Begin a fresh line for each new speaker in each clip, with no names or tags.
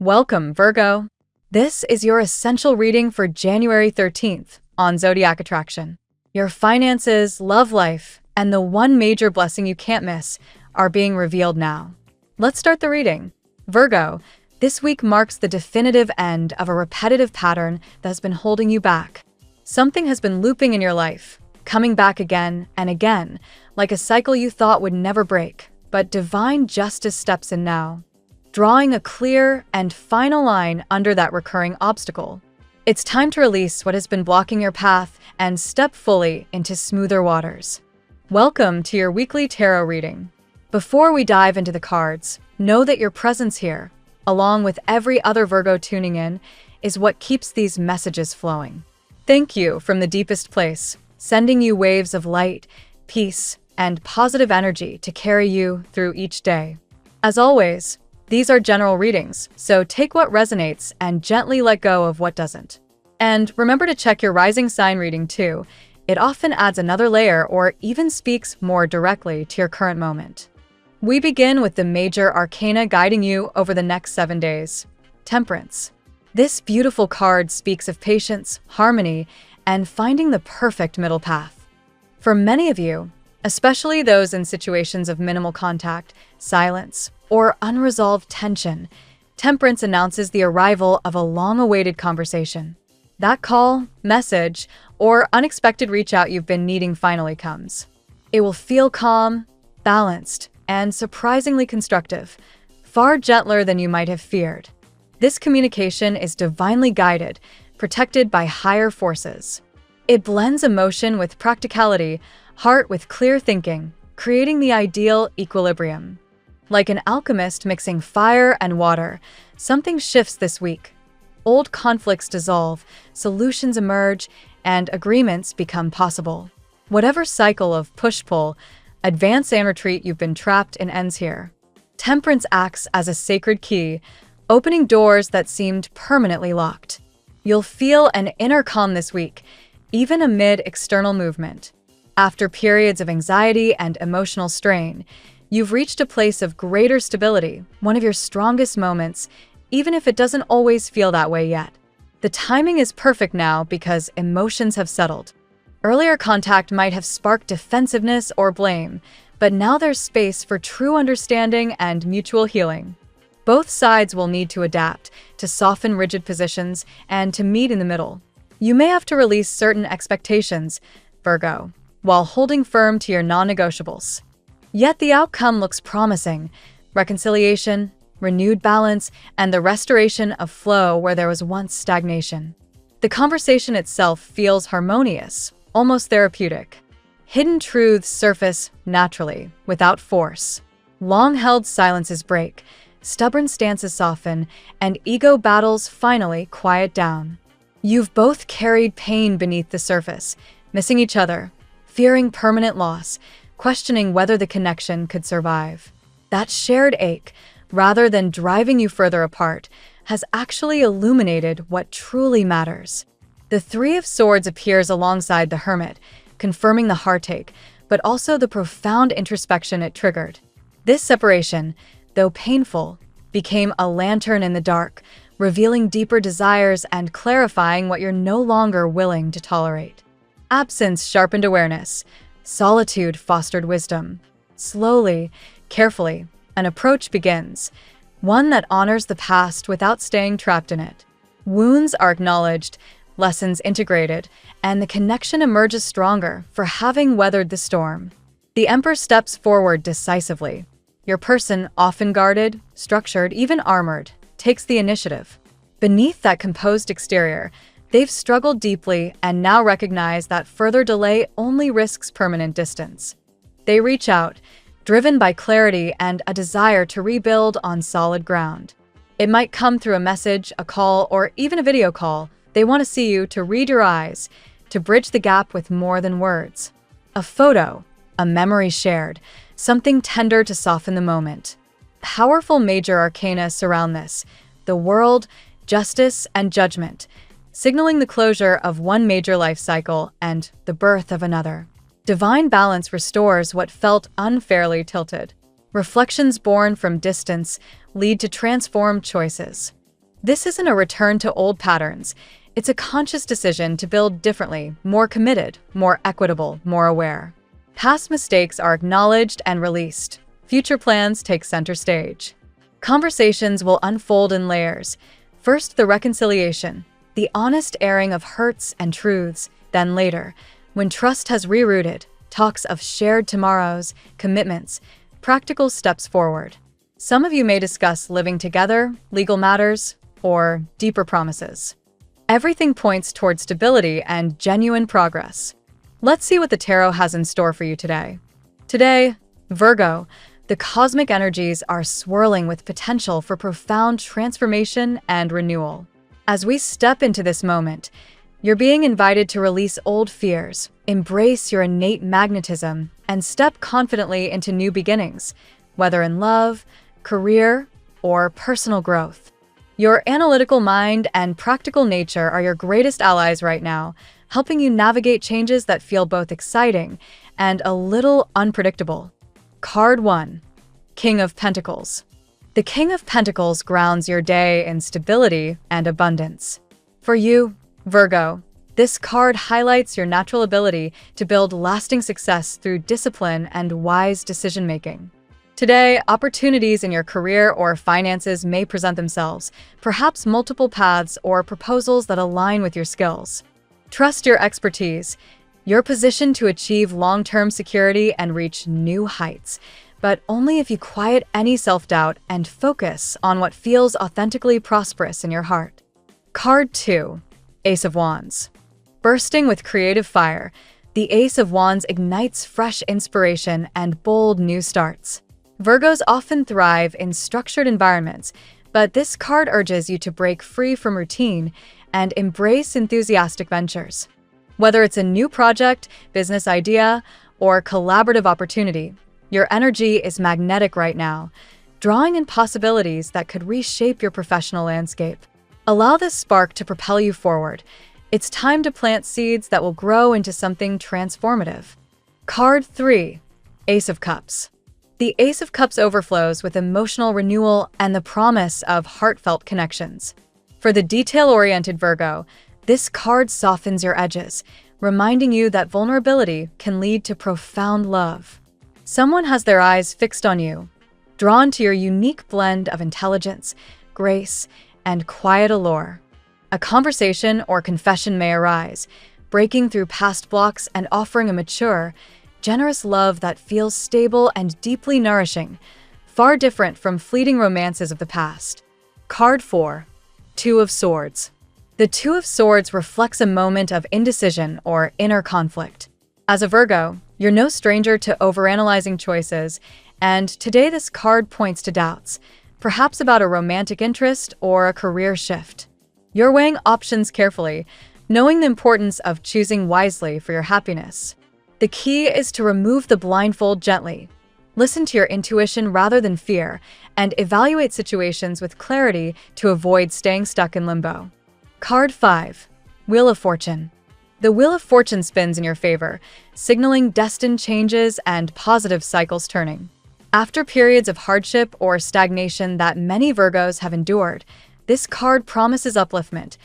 Welcome, Virgo. This is your essential reading for January 13th on Zodiac Attraction. Your finances, love life, and the one major blessing you can't miss are being revealed now. Let's start the reading. Virgo, this week marks the definitive end of a repetitive pattern that has been holding you back. Something has been looping in your life, coming back again and again, like a cycle you thought would never break, but divine justice steps in now, drawing a clear and final line under that recurring obstacle. It's time to release what has been blocking your path and step fully into smoother waters. Welcome to your weekly tarot reading. Before we dive into the cards, know that your presence here, along with every other Virgo tuning in, is what keeps these messages flowing. Thank you from the deepest place, sending you waves of light, peace, and positive energy to carry you through each day. As always, these are general readings, so take what resonates and gently let go of what doesn't. And remember to check your rising sign reading too. It often adds another layer or even speaks more directly to your current moment. We begin with the major arcana guiding you over the next 7 days. Temperance. This beautiful card speaks of patience, harmony, and finding the perfect middle path. For many of you, especially those in situations of minimal contact, silence, or unresolved tension, Temperance announces the arrival of a long-awaited conversation. That call, message, or unexpected reach-out you've been needing finally comes. It will feel calm, balanced, and surprisingly constructive, far gentler than you might have feared. This communication is divinely guided, protected by higher forces. It blends emotion with practicality, heart with clear thinking, creating the ideal equilibrium. Like an alchemist mixing fire and water, something shifts this week. Old conflicts dissolve, solutions emerge, and agreements become possible. Whatever cycle of push-pull, advance and retreat you've been trapped in ends here. Temperance acts as a sacred key, opening doors that seemed permanently locked. You'll feel an inner calm this week, even amid external movement. After periods of anxiety and emotional strain, you've reached a place of greater stability, one of your strongest moments, even if it doesn't always feel that way yet. The timing is perfect now because emotions have settled. Earlier contact might have sparked defensiveness or blame, but now there's space for true understanding and mutual healing. Both sides will need to adapt, to soften rigid positions, and to meet in the middle. You may have to release certain expectations, Virgo, while holding firm to your non-negotiables. Yet the outcome looks promising: reconciliation, renewed balance, and the restoration of flow where there was once stagnation. The conversation itself feels harmonious, almost therapeutic. Hidden truths surface naturally, without force. Long-held silences break, stubborn stances soften, and ego battles finally quiet down. You've both carried pain beneath the surface, missing each other, fearing permanent loss, questioning whether the connection could survive. That shared ache, rather than driving you further apart, has actually illuminated what truly matters. The Three of Swords appears alongside the Hermit, confirming the heartache, but also the profound introspection it triggered. This separation, though painful, became a lantern in the dark, revealing deeper desires and clarifying what you're no longer willing to tolerate. Absence sharpened awareness. Solitude fostered wisdom. Slowly, carefully, an approach begins, one that honors the past without staying trapped in it. Wounds are acknowledged, lessons integrated, and the connection emerges stronger for having weathered the storm. The Emperor steps forward decisively. Your person, often guarded, structured, even armored, takes the initiative. Beneath that composed exterior, they've struggled deeply and now recognize that further delay only risks permanent distance. They reach out, driven by clarity and a desire to rebuild on solid ground. It might come through a message, a call, or even a video call. They want to see you, to read your eyes, to bridge the gap with more than words. A photo, a memory shared, something tender to soften the moment. Powerful major arcana surround this: the World, Justice, and Judgment, signaling the closure of one major life cycle and the birth of another. Divine balance restores what felt unfairly tilted. Reflections born from distance lead to transformed choices. This isn't a return to old patterns. It's a conscious decision to build differently, more committed, more equitable, more aware. Past mistakes are acknowledged and released. Future plans take center stage. Conversations will unfold in layers. First, the reconciliation, the honest airing of hurts and truths. Then later, when trust has rerouted, talks of shared tomorrows, commitments, practical steps forward. Some of you may discuss living together, legal matters, or deeper promises. Everything points toward stability and genuine progress. Let's see what the tarot has in store for you today. Today, Virgo, the cosmic energies are swirling with potential for profound transformation and renewal. As we step into this moment, you're being invited to release old fears, embrace your innate magnetism, and step confidently into new beginnings, whether in love, career, or personal growth. Your analytical mind and practical nature are your greatest allies right now, helping you navigate changes that feel both exciting and a little unpredictable. Card 1. King of Pentacles. The King of Pentacles grounds your day in stability and abundance. For you, Virgo, this card highlights your natural ability to build lasting success through discipline and wise decision-making. Today, opportunities in your career or finances may present themselves, perhaps multiple paths or proposals that align with your skills. Trust your expertise. You're positioned to achieve long-term security and reach new heights, but only if you quiet any self-doubt and focus on what feels authentically prosperous in your heart. Card 2. Ace of Wands. Bursting with creative fire, the Ace of Wands ignites fresh inspiration and bold new starts. Virgos often thrive in structured environments, but this card urges you to break free from routine and embrace enthusiastic ventures. Whether it's a new project, business idea, or collaborative opportunity, your energy is magnetic right now, drawing in possibilities that could reshape your professional landscape. Allow this spark to propel you forward. It's time to plant seeds that will grow into something transformative. Card 3. Ace of Cups. The Ace of Cups overflows with emotional renewal and the promise of heartfelt connections. For the detail-oriented Virgo, this card softens your edges, reminding you that vulnerability can lead to profound love. Someone has their eyes fixed on you, drawn to your unique blend of intelligence, grace, and quiet allure. A conversation or confession may arise, breaking through past blocks and offering a mature, generous love that feels stable and deeply nourishing, far different from fleeting romances of the past. Card 4. Two of Swords. The Two of Swords reflects a moment of indecision or inner conflict. As a Virgo, you're no stranger to overanalyzing choices, and today this card points to doubts, perhaps about a romantic interest or a career shift. You're weighing options carefully, knowing the importance of choosing wisely for your happiness. The key is to remove the blindfold gently. Listen to your intuition rather than fear, and evaluate situations with clarity to avoid staying stuck in limbo. Card 5. Wheel of Fortune. The Wheel of Fortune spins in your favor, signaling destined changes and positive cycles turning. After periods of hardship or stagnation that many Virgos have endured, this card promises upliftment.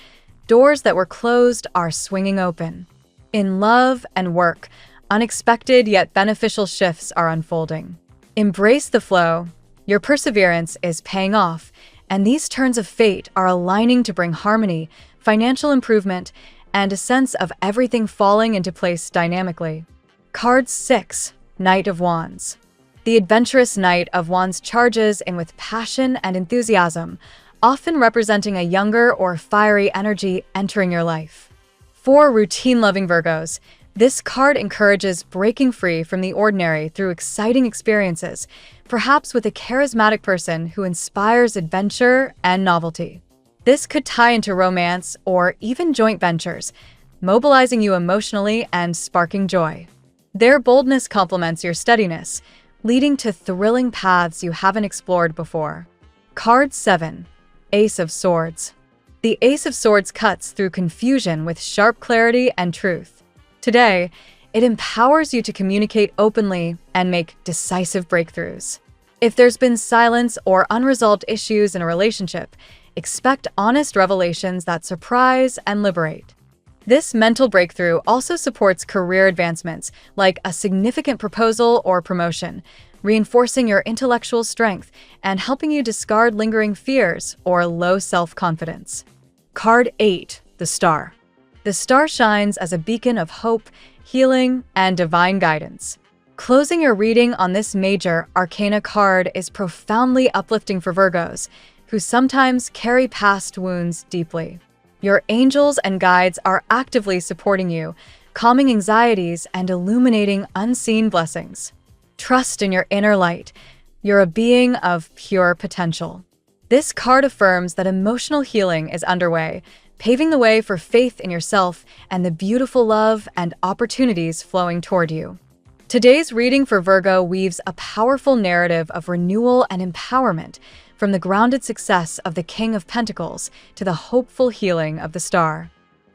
Doors that were closed are swinging open. In love and work, unexpected yet beneficial shifts are unfolding. Embrace the flow. Your perseverance is paying off, and these turns of fate are aligning to bring harmony, financial improvement, and a sense of everything falling into place dynamically. Card 6. Knight of Wands. The adventurous Knight of Wands charges in with passion and enthusiasm, often representing a younger or fiery energy entering your life. For routine-loving Virgos, this card encourages breaking free from the ordinary through exciting experiences, perhaps with a charismatic person who inspires adventure and novelty. This could tie into romance or even joint ventures, mobilizing you emotionally and sparking joy. Their boldness complements your steadiness, leading to thrilling paths you haven't explored before. Card 7. Ace of Swords. The Ace of Swords cuts through confusion with sharp clarity and truth. Today, it empowers you to communicate openly and make decisive breakthroughs. If there's been silence or unresolved issues in a relationship, Expect honest revelations that surprise and liberate. This mental breakthrough also supports career advancements, like a significant proposal or promotion, reinforcing your intellectual strength and helping you discard lingering fears or low self-confidence. Card 8, the Star. The star shines as a beacon of hope, healing, and divine guidance. Closing your reading on this major arcana card is profoundly uplifting for Virgos, who sometimes carry past wounds deeply. Your angels and guides are actively supporting you, calming anxieties and illuminating unseen blessings. Trust in your inner light. You're a being of pure potential. This card affirms that emotional healing is underway, paving the way for faith in yourself and the beautiful love and opportunities flowing toward you. Today's reading for Virgo weaves a powerful narrative of renewal and empowerment, from the grounded success of the King of Pentacles to the hopeful healing of the Star.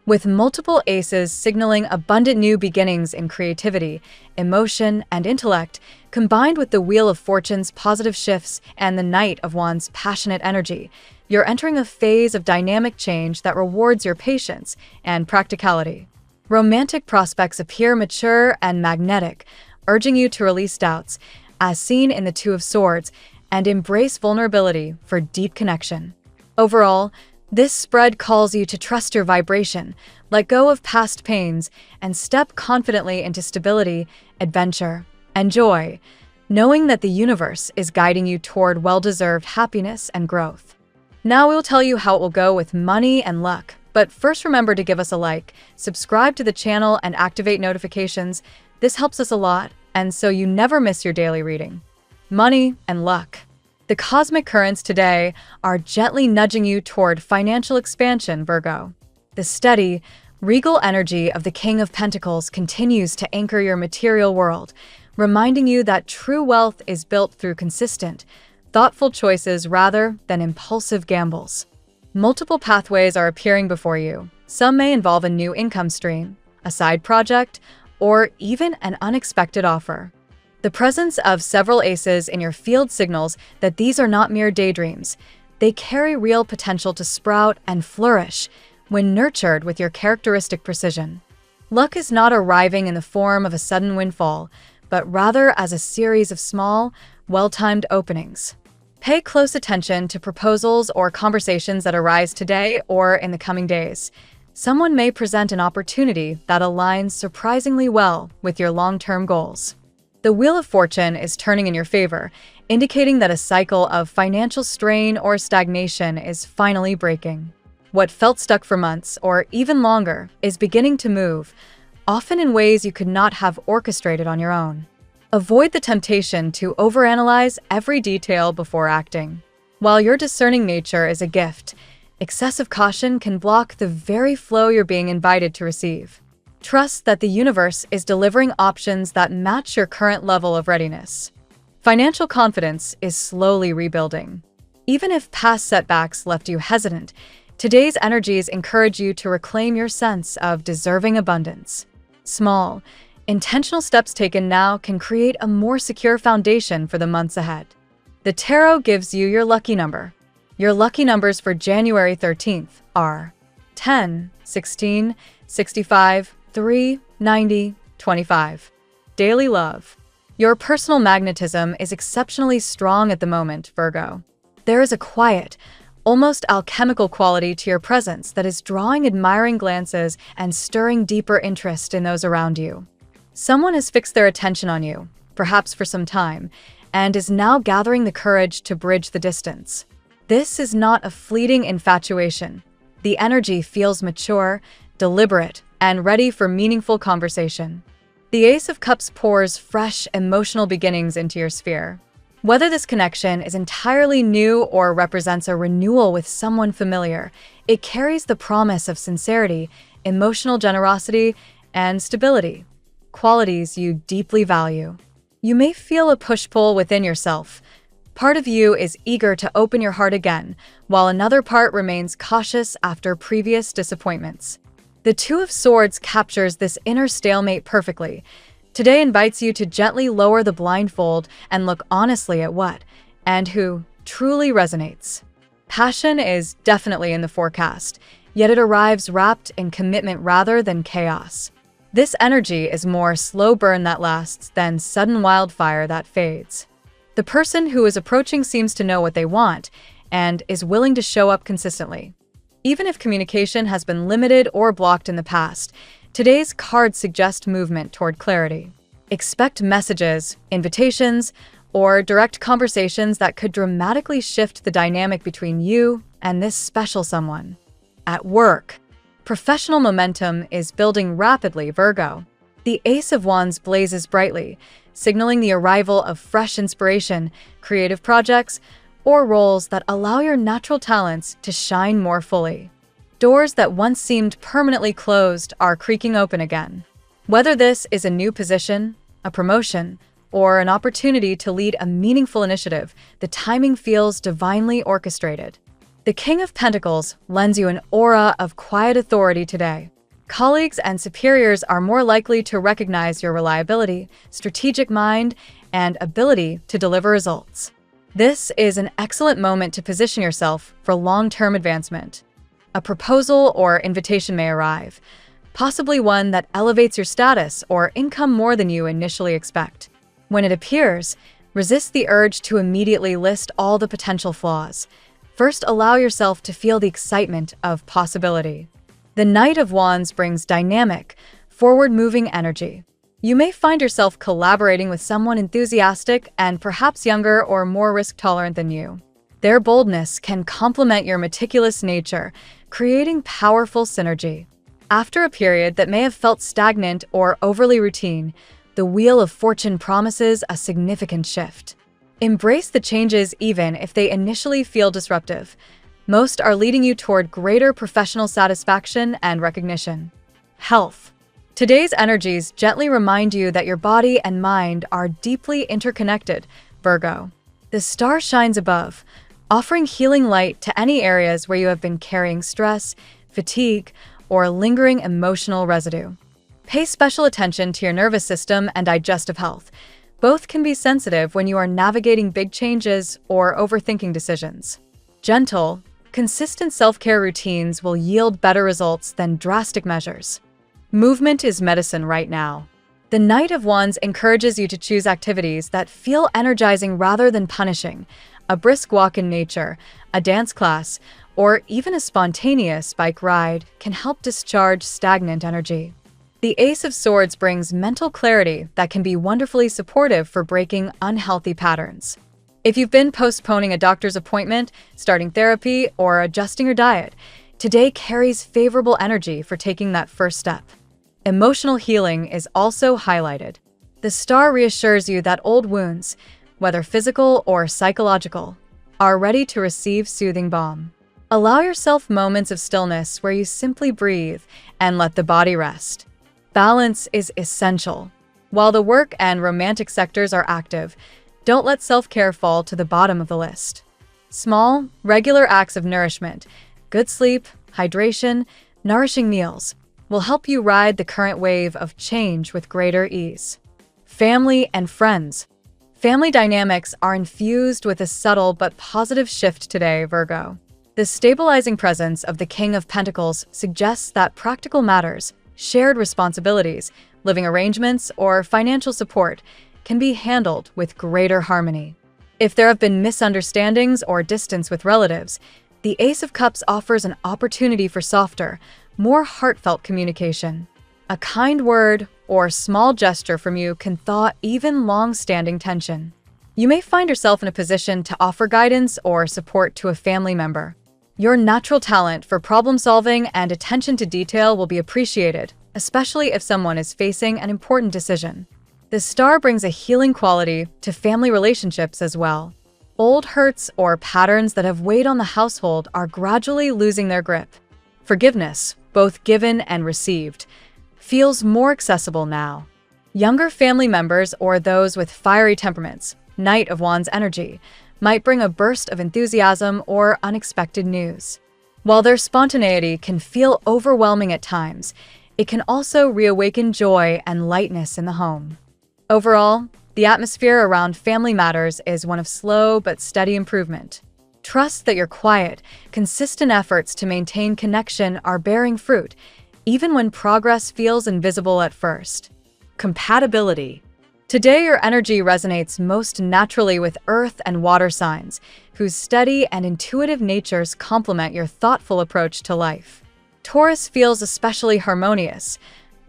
With multiple aces signaling abundant new beginnings in creativity, emotion, and intellect, combined with the Wheel of Fortune's positive shifts and the Knight of Wands' passionate energy, you're entering a phase of dynamic change that rewards your patience and practicality. Romantic prospects appear mature and magnetic, urging you to release doubts, as seen in the Two of Swords, and embrace vulnerability for deep connection. Overall, this spread calls you to trust your vibration, let go of past pains, and step confidently into stability, adventure, and joy, knowing that the universe is guiding you toward well-deserved happiness and growth. Now we'll tell you how it will go with money and luck, but first remember to give us a like, subscribe to the channel, and activate notifications. This helps us a lot, and so you never miss your daily reading. Money and luck. The cosmic currents today are gently nudging you toward financial expansion, Virgo. The steady, regal energy of the King of Pentacles continues to anchor your material world, reminding you that true wealth is built through consistent, thoughtful choices rather than impulsive gambles. Multiple pathways are appearing before you. Some may involve a new income stream, a side project, or even an unexpected offer. The presence of several aces in your field signals that these are not mere daydreams. They carry real potential to sprout and flourish when nurtured with your characteristic precision. Luck is not arriving in the form of a sudden windfall, but rather as a series of small, well-timed openings. Pay close attention to proposals or conversations that arise today or in the coming days. Someone may present an opportunity that aligns surprisingly well with your long-term goals. The Wheel of Fortune is turning in your favor, indicating that a cycle of financial strain or stagnation is finally breaking. What felt stuck for months or even longer is beginning to move, often in ways you could not have orchestrated on your own. Avoid the temptation to overanalyze every detail before acting. While your discerning nature is a gift, excessive caution can block the very flow you're being invited to receive. Trust that the universe is delivering options that match your current level of readiness. Financial confidence is slowly rebuilding. Even if past setbacks left you hesitant, today's energies encourage you to reclaim your sense of deserving abundance. Small, intentional steps taken now can create a more secure foundation for the months ahead. The tarot gives you your lucky number. Your lucky numbers for January 13th are 10, 16, 65, 3, 90, 25. Daily love. Your personal magnetism is exceptionally strong at the moment, Virgo. There is a quiet, almost alchemical quality to your presence that is drawing admiring glances and stirring deeper interest in those around you. Someone has fixed their attention on you, perhaps for some time, and is now gathering the courage to bridge the distance. This is not a fleeting infatuation. The energy feels mature, deliberate, and ready for meaningful conversation. The Ace of Cups pours fresh, emotional beginnings into your sphere. Whether this connection is entirely new or represents a renewal with someone familiar, it carries the promise of sincerity, emotional generosity, and stability, qualities you deeply value. You may feel a push-pull within yourself. Part of you is eager to open your heart again, while another part remains cautious after previous disappointments. The Two of Swords captures this inner stalemate perfectly. Today invites you to gently lower the blindfold and look honestly at what and who truly resonates. Passion is definitely in the forecast, yet it arrives wrapped in commitment rather than chaos. This energy is more slow burn that lasts than sudden wildfire that fades. The person who is approaching seems to know what they want and is willing to show up consistently. Even if communication has been limited or blocked in the past, today's cards suggest movement toward clarity. Expect messages, invitations, or direct conversations that could dramatically shift the dynamic between you and this special someone. At work, professional momentum is building rapidly, Virgo. The Ace of Wands blazes brightly, signaling the arrival of fresh inspiration, creative projects, or roles that allow your natural talents to shine more fully. Doors that once seemed permanently closed are creaking open again. Whether this is a new position, a promotion, or an opportunity to lead a meaningful initiative, the timing feels divinely orchestrated. The King of Pentacles lends you an aura of quiet authority today. Colleagues and superiors are more likely to recognize your reliability, strategic mind, and ability to deliver results. This is an excellent moment to position yourself for long-term advancement. A proposal or invitation may arrive, possibly one that elevates your status or income more than you initially expect. When it appears, resist the urge to immediately list all the potential flaws. First, allow yourself to feel the excitement of possibility. The Knight of Wands brings dynamic, forward-moving energy. You may find yourself collaborating with someone enthusiastic and perhaps younger or more risk-tolerant than you. Their boldness can complement your meticulous nature, creating powerful synergy. After a period that may have felt stagnant or overly routine, the Wheel of Fortune promises a significant shift. Embrace the changes even if they initially feel disruptive. Most are leading you toward greater professional satisfaction and recognition. Health. Today's energies gently remind you that your body and mind are deeply interconnected, Virgo. The star shines above, offering healing light to any areas where you have been carrying stress, fatigue, or lingering emotional residue. Pay special attention to your nervous system and digestive health. Both can be sensitive when you are navigating big changes or overthinking decisions. Gentle, consistent self-care routines will yield better results than drastic measures. Movement is medicine right now. The Knight of Wands encourages you to choose activities that feel energizing rather than punishing. A brisk walk in nature, a dance class, or even a spontaneous bike ride can help discharge stagnant energy. The Ace of Swords brings mental clarity that can be wonderfully supportive for breaking unhealthy patterns. If you've been postponing a doctor's appointment, starting therapy, or adjusting your diet, today carries favorable energy for taking that first step. Emotional healing is also highlighted. The star reassures you that old wounds, whether physical or psychological, are ready to receive soothing balm. Allow yourself moments of stillness where you simply breathe and let the body rest. Balance is essential. While the work and romantic sectors are active, don't let self-care fall to the bottom of the list. Small, regular acts of nourishment, good sleep, hydration, nourishing meals, will help you ride the current wave of change with greater ease. Family and friends. Family dynamics are infused with a subtle but positive shift today, Virgo. The stabilizing presence of the King of Pentacles suggests that practical matters, shared responsibilities, living arrangements, or financial support can be handled with greater harmony. If there have been misunderstandings or distance with relatives, the Ace of Cups offers an opportunity for softer, more heartfelt communication. A kind word or small gesture from you can thaw even long-standing tension. You may find yourself in a position to offer guidance or support to a family member. Your natural talent for problem-solving and attention to detail will be appreciated, especially if someone is facing an important decision. The star brings a healing quality to family relationships as well. Old hurts or patterns that have weighed on the household are gradually losing their grip. Forgiveness, both given and received, feels more accessible now. Younger family members or those with fiery temperaments, Knight of Wands energy, might bring a burst of enthusiasm or unexpected news. While their spontaneity can feel overwhelming at times, it can also reawaken joy and lightness in the home. Overall, the atmosphere around family matters is one of slow but steady improvement. Trust that your quiet, consistent efforts to maintain connection are bearing fruit, even when progress feels invisible at first. Compatibility. Today, your energy resonates most naturally with earth and water signs, whose steady and intuitive natures complement your thoughtful approach to life. Taurus feels especially harmonious.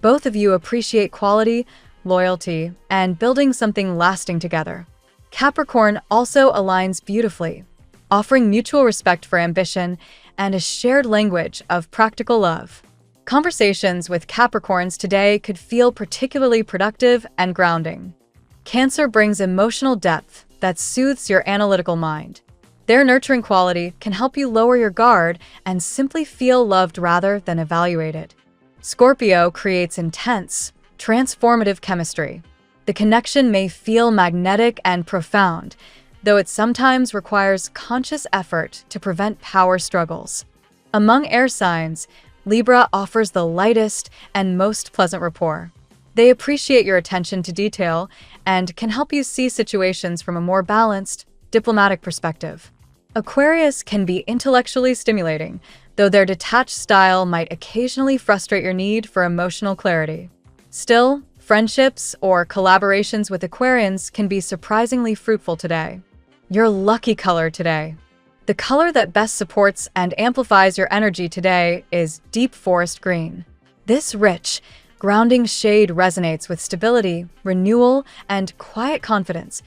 Both of you appreciate quality, loyalty, and building something lasting together. Capricorn also aligns beautifully, offering mutual respect for ambition and a shared language of practical love. Conversations with Capricorns today could feel particularly productive and grounding. Cancer brings emotional depth that soothes your analytical mind. Their nurturing quality can help you lower your guard and simply feel loved rather than evaluated. Scorpio creates intense, transformative chemistry. The connection may feel magnetic and profound, though it sometimes requires conscious effort to prevent power struggles. Among air signs, Libra offers the lightest and most pleasant rapport. They appreciate your attention to detail and can help you see situations from a more balanced, diplomatic perspective. Aquarius can be intellectually stimulating, though their detached style might occasionally frustrate your need for emotional clarity. Still, friendships or collaborations with Aquarians can be surprisingly fruitful today. Your lucky color today. The color that best supports and amplifies your energy today is deep forest green. This rich, grounding shade resonates with stability, renewal, and quiet confidence,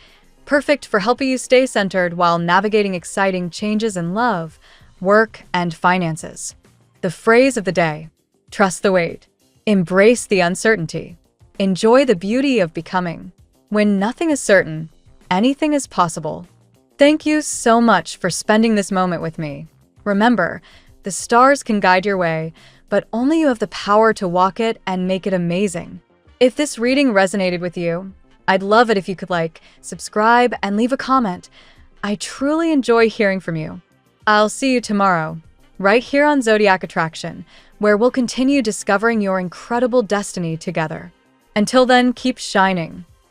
perfect for helping you stay centered while navigating exciting changes in love, work, and finances. The phrase of the day: trust the wait. Embrace the uncertainty. Enjoy the beauty of becoming. When nothing is certain, anything is possible. Thank you so much for spending this moment with me. Remember, the stars can guide your way, but only you have the power to walk it and make it amazing. If this reading resonated with you, I'd love it if you could subscribe, and leave a comment. I truly enjoy hearing from you. I'll see you tomorrow, right here on Zodiac Attraction, where we'll continue discovering your incredible destiny together. Until then, keep shining.